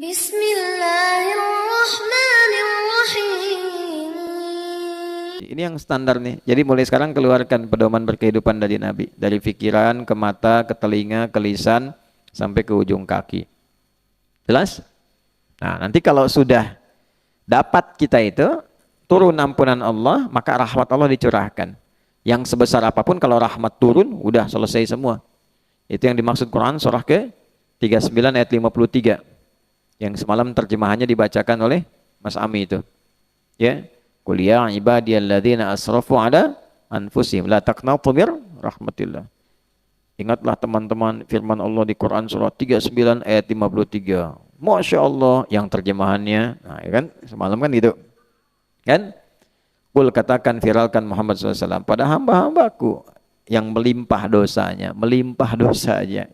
Bismillahirrahmanirrahim. Ini yang standar nih. Jadi mulai sekarang keluarkan pedoman berkehidupan dari Nabi. Dari pikiran, ke mata, ke telinga, ke lisan, sampai ke ujung kaki. Jelas? Nah, nanti kalau sudah dapat kita itu, turun ampunan Allah, maka rahmat Allah dicurahkan. Yang sebesar apapun kalau rahmat turun, udah selesai semua. Itu yang dimaksud Quran surah ke-39 ayat 53. Yang semalam terjemahannya dibacakan oleh Mas Ami itu. Ya. Qul ya ibadiyalladzina asrafu ala anfusihim la taqnatu mir rahmatillah. Ingatlah teman-teman firman Allah di Quran surah 39 ayat 53. Masya Allah yang terjemahannya. Nah, ya kan? Semalam kan gitu. Kan? Qul katakan viralkan Muhammad SAW pada hamba-hambaku yang melimpah dosanya,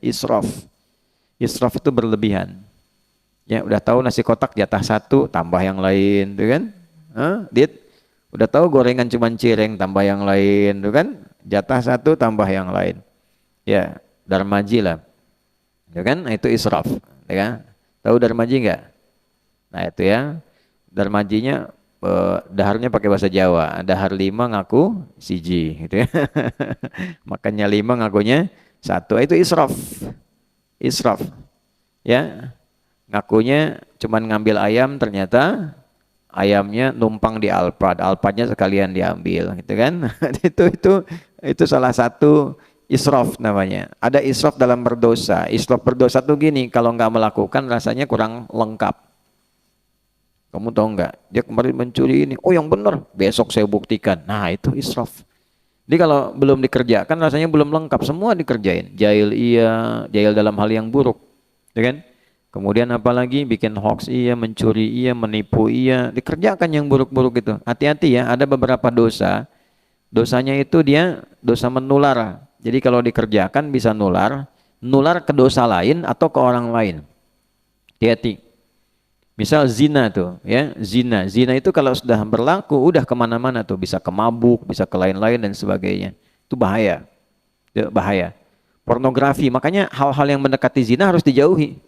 israf. Israf itu berlebihan. Ya, udah tahu nasi kotak jatah satu, tambah yang lain, tuh kan? Dit, udah tahu gorengan cuman cireng, tambah yang lain, tuh kan? Jatah satu, tambah yang lain. Ya, darmaji lah, tuh kan? Nah, itu israf, ya kan? Tahu darmaji nggak? Nah itu ya, darmajinya daharnya pakai bahasa Jawa. Dahar 5 ngaku siji, gitu ya. Makannya 5 ngakunya 1. Itu israf. Israf. Ya. Ngakunya cuman ngambil ayam, ternyata ayamnya numpang di Alphard. Alphardnya sekalian diambil, gitu kan? itu salah satu israf namanya. Ada israf dalam berdosa. Israf berdosa tuh gini, kalau nggak melakukan rasanya kurang lengkap. Kamu tahu nggak? Dia kemarin mencuri ini. Oh yang benar, besok saya buktikan. Nah itu israf. Jadi kalau belum dikerjakan rasanya belum lengkap. Semua dikerjain. Jahil iya, jahil dalam hal yang buruk, ya kan? Kemudian apalagi bikin hoax iya, mencuri iya, menipu iya. Dikerjakan yang buruk-buruk itu. Hati-hati ya, ada beberapa dosa. Dosanya itu dia dosa menular. Jadi kalau dikerjakan bisa nular ke dosa lain atau ke orang lain. Hati-hati. Misal zina tuh, ya zina itu kalau sudah berlaku udah kemana-mana tuh, bisa ke mabuk, bisa ke lain-lain dan sebagainya. Itu bahaya, bahaya. Pornografi, makanya hal-hal yang mendekati zina harus dijauhi.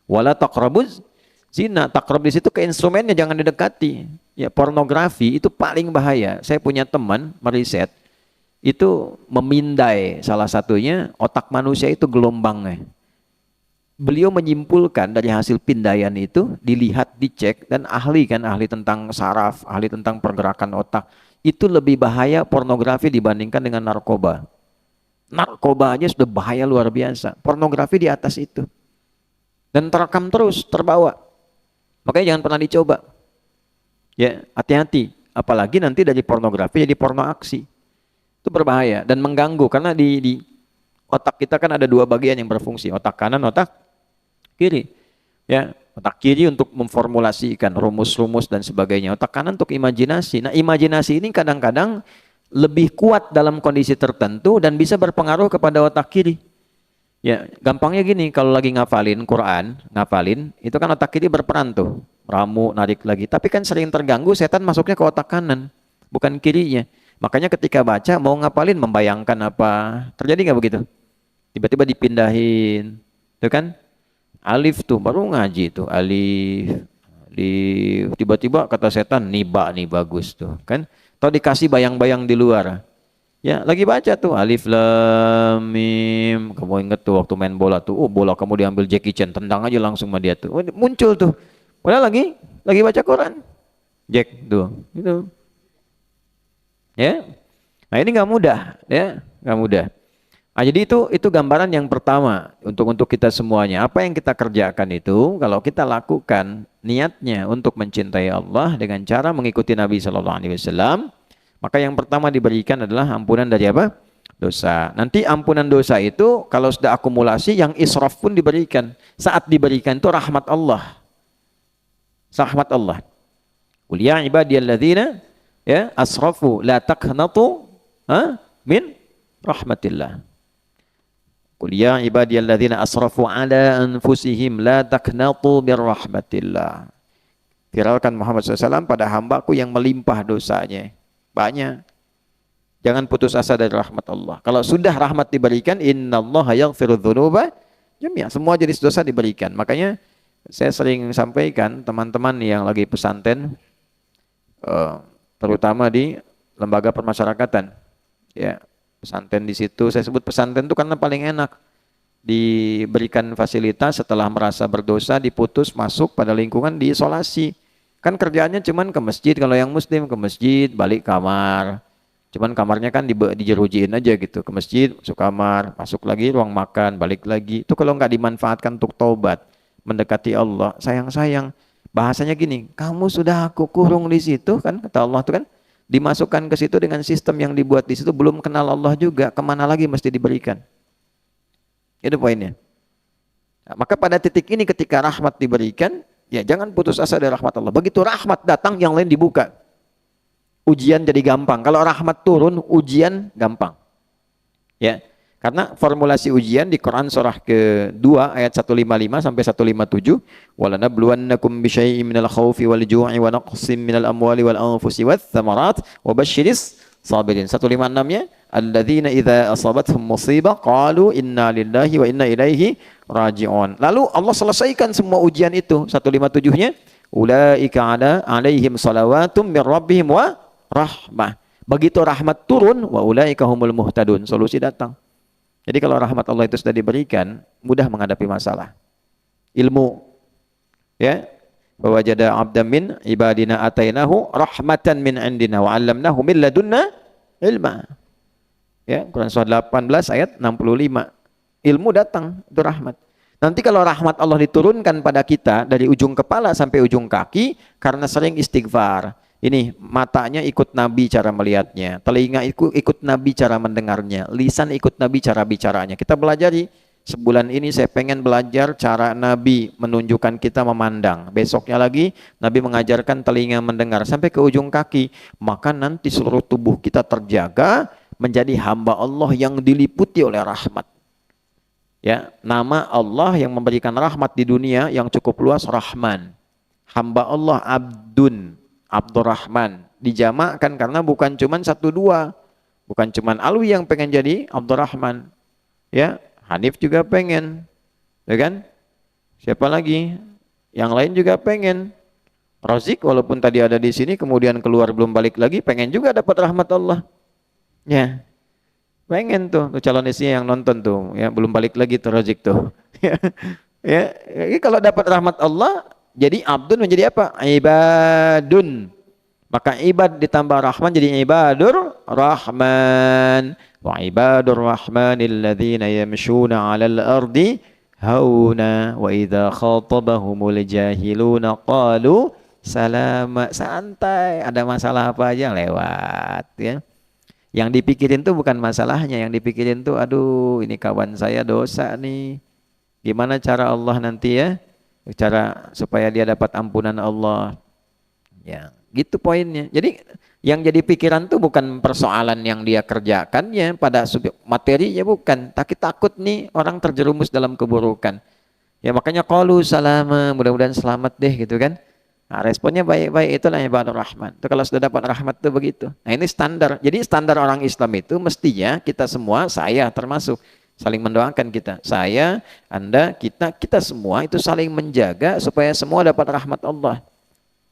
Wala taqrabuz zina, taqrab di situ ke instrumennya jangan didekati. Ya pornografi itu paling bahaya. Saya punya teman meriset itu memindai salah satunya otak manusia itu gelombangnya. Beliau menyimpulkan dari hasil pindaian itu, dilihat, dicek, dan ahli tentang saraf, ahli tentang pergerakan otak, itu lebih bahaya pornografi dibandingkan dengan narkoba. Narkoba aja sudah bahaya luar biasa, pornografi di atas itu. Dan terekam terus, terbawa. Makanya jangan pernah dicoba. Ya, hati-hati. Apalagi nanti dari pornografi jadi porno aksi. Itu berbahaya dan mengganggu, karena di otak kita kan ada 2 bagian yang berfungsi, otak kanan, otak kiri. Ya, otak kiri untuk memformulasikan rumus-rumus dan sebagainya. Otak kanan untuk imajinasi. Nah, imajinasi ini kadang-kadang lebih kuat dalam kondisi tertentu dan bisa berpengaruh kepada otak kiri. Ya, gampangnya gini, kalau lagi ngafalin Quran, itu kan otak kiri berperan tuh. Ramu, narik lagi. Tapi kan sering terganggu, setan masuknya ke otak kanan, bukan kirinya. Makanya ketika baca, mau ngapalin, membayangkan apa. Terjadi nggak begitu? Tiba-tiba dipindahin. Itu kan? Alif tuh baru ngaji tuh alif, tiba-tiba kata setan niba nih bagus tuh kan, atau dikasih bayang-bayang di luar. Ya lagi baca tuh alif lam mim, kamu inget tuh waktu main bola tuh, oh bola kamu diambil Jackie Chan, tendang aja langsung sama dia tuh, oh, muncul tuh, padahal lagi baca Quran, Jack tuh, gitu. Ya, nah ini nggak mudah, ya nggak mudah. Nah, jadi itu gambaran yang pertama untuk kita semuanya. Apa yang kita kerjakan itu kalau kita lakukan niatnya untuk mencintai Allah dengan cara mengikuti Nabi Shallallahu Alaihi Wasallam, maka yang pertama diberikan adalah ampunan dari apa? Dosa. Nanti ampunan dosa itu kalau sudah akumulasi, yang israf pun diberikan. Saat diberikan itu rahmat Allah. Rahmat Allah. Qul ya ibadiyalladzina ya asrafu la taqnatu min rahmatillah. Qul ya ibadiyalladzina asrafu ala anfusihim la taqnatu bir rahmatillah. Viralkan Muhammad SAW pada hambaku yang melimpah dosanya. Banyak. Jangan putus asa dari rahmat Allah. Kalau sudah rahmat diberikan, innallaha yaghfiru dzunuba jami'a. Semua jenis dosa diberikan. Makanya Saya sering sampaikan teman-teman yang lagi pesantren, terutama di lembaga permasyarakatan, ya pesantren di situ. Saya sebut pesantren itu karena paling enak, diberikan fasilitas setelah merasa berdosa, diputus masuk pada lingkungan, diisolasi. Kan kerjaannya cuman ke masjid, kalau yang muslim ke masjid, balik kamar. Cuman kamarnya kan dijerujiin aja gitu, ke masjid, masuk kamar, masuk lagi ruang makan, balik lagi. Itu kalau nggak dimanfaatkan untuk taubat, mendekati Allah, sayang-sayang. Bahasanya gini, kamu sudah aku kurung di situ kan, kata Allah tuh kan, dimasukkan ke situ dengan sistem yang dibuat di situ, belum kenal Allah juga, kemana lagi mesti diberikan. Itu poinnya. Nah, maka pada titik ini ketika rahmat diberikan, ya jangan putus asa dari rahmat Allah. Begitu rahmat datang, yang lain dibuka. Ujian jadi gampang. Kalau rahmat turun, ujian gampang. Ya. Karena formulasi ujian di Quran surah ke-2 ayat 155 sampai 157, "Walanabluwannakum bisyai'in minal khaufi wal ju'i wa naqsin minal amwali wal anfusi wath thamarat wa basyiris sabirin." 156-nya, "Alladzina idza asabathum musibah qalu inna lillahi wa inna ilaihi raji'un." Lalu Allah selesaikan semua ujian itu. 157-nya, "Ulaika alaihim salawatum mir rabbihim wa rahmah." Begitu rahmat turun, wa ulaika humul muhtadun. Solusi datang. Jadi kalau rahmat Allah itu sudah diberikan, mudah menghadapi masalah. Ilmu, ya, wajada 'abdan min ibadina atainahu rahmatan min indina wa 'allamnahu min ladunna ilma. Ya, Quran surah 18 ayat 65. Ilmu datang, itu rahmat. Nanti kalau rahmat Allah diturunkan pada kita dari ujung kepala sampai ujung kaki karena sering istighfar. Ini matanya ikut Nabi cara melihatnya, telinga ikut Nabi cara mendengarnya, lisan ikut Nabi cara bicaranya. Kita belajari, sebulan ini saya pengen belajar cara Nabi menunjukkan kita memandang. Besoknya lagi Nabi mengajarkan telinga mendengar sampai ke ujung kaki. Maka nanti seluruh tubuh kita terjaga menjadi hamba Allah yang diliputi oleh rahmat. Ya, nama Allah yang memberikan rahmat di dunia yang cukup luas, Rahman. Hamba Allah Abdun, Abdurrahman, dijamakkan karena bukan cuman 1-2, bukan cuman Alwi yang pengen jadi Abdurrahman, ya Hanif juga pengen, ya kan? Siapa lagi? Yang lain juga pengen. Razik walaupun tadi ada di sini kemudian keluar belum balik lagi, pengen juga dapat rahmat Allah, ya pengen tuh calon istrinya yang nonton tuh, ya belum balik lagi tuh Razik tuh, ya kalau dapat rahmat Allah. Jadi abdun menjadi apa? Ibadun. Maka ibad ditambah rahman jadi ibadur rahman. Wa ibadur rahmanil ladzina yamshuna 'alal ardi hauna wa idza khatabahumul jahiluna qalu salama. Santai, ada masalah apa aja lewat, ya. Yang dipikirin tuh bukan masalahnya, yang dipikirin tuh aduh ini kawan saya dosa nih. Gimana cara Allah nanti, ya? Cara supaya dia dapat ampunan Allah, ya gitu poinnya. Jadi yang jadi pikiran tuh bukan persoalan yang dia kerjakannya pada materinya, bukan, tapi takut nih orang terjerumus dalam keburukan, ya makanya qalu salama, mudah-mudahan selamat deh gitu kan. Nah, responnya baik-baik, itulah ibadah rahman. Itu kalau sudah dapat rahmat tuh begitu. Nah ini standar. Jadi standar orang Islam itu mestinya kita semua, saya termasuk, saling mendoakan kita. Saya, Anda, kita semua itu saling menjaga supaya semua dapat rahmat Allah.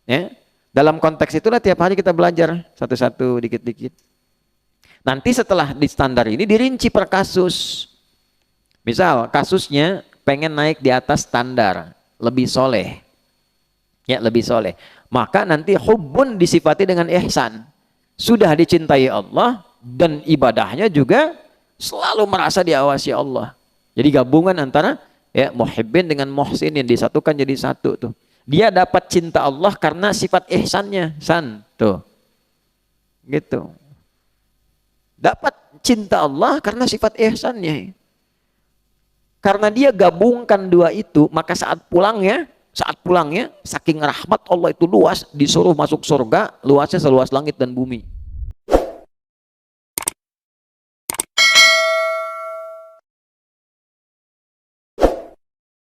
Ya. Dalam konteks itulah tiap hari kita belajar satu-satu, dikit-dikit. Nanti setelah di standar ini dirinci per kasus. Misal kasusnya pengen naik di atas standar, lebih soleh. Ya, lebih soleh. Maka nanti hubbun disifati dengan ihsan. Sudah dicintai Allah dan ibadahnya juga selalu merasa diawasi Allah. Jadi gabungan antara ya muhibbin dengan muhsinin disatukan jadi satu tuh. Dia dapat cinta Allah karena sifat ihsannya, san tuh. Gitu. Dapat cinta Allah karena sifat ihsannya. Karena dia gabungkan dua itu, maka saat pulangnya saking rahmat Allah itu luas, disuruh masuk surga, luasnya seluas langit dan bumi.